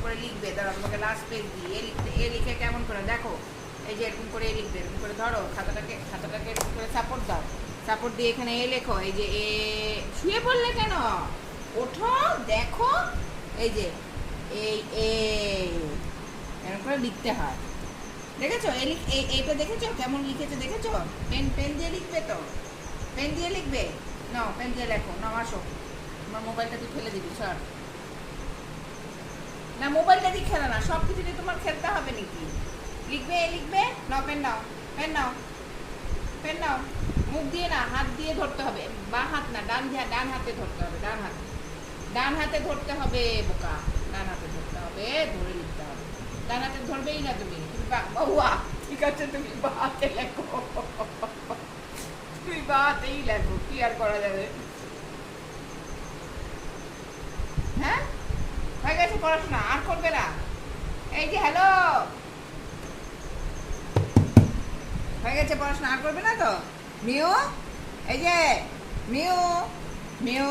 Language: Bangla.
করে লিখবে। দাঁড়াও তোমাকে লাস্ট পেজ দিই। এ লিখে কেমন করে দেখো, এই যে এরকম করে লিখবে, এরকম করে ধরো খাতাটাকে এরকম করে সাপোর্ট দাও, সাপোর্ট দিয়ে এখানে এ লেখো। এই যে এ, শুয়ে পড়লে কেন, ওঠো দেখো, এই যে এই এরকম করে লিখতে হয়। দেখেছো এইটা দেখেছো কেমন লিখেছে, দেখেছো? পেন দিয়ে লিখবে তো, পেন দিয়ে লিখবে। নাও পেন দিয়ে লেখো, নাও আসো। তোমার মোবাইলটা তুই ফেলে দিবি স্যার, না মোবাইলটা দিয়ে খেলে না, সব কিছু দিয়ে তোমার খেলতে হবে নাকি? লিখবে, নাও পেন নাও, পেন নাও, পেন নাও। মুখ দিয়ে না, হাত দিয়ে ধরতে হবে, বা হাত না, ডান হাতে ধরতে হবে, ডান হাতে ধরতে হবে বোকা, ডান হাতে ধরতে হবে, ধরে লিখতে হবে। ডান হাতে ধরবেই না তুমি, বাবা ঠিক আছে, তুমি বা হাতে লেখো, তুমি বা হাতেই লেখো, কি আর করা যাবে। হ্যাঁ, হয়ে গেছে পড়াশোনা, আর করবে না। এই যে হ্যালো, হয়ে গেছে পড়াশোনা, আর করবে না তো? মিউ, এই যে মিউ, মিউ।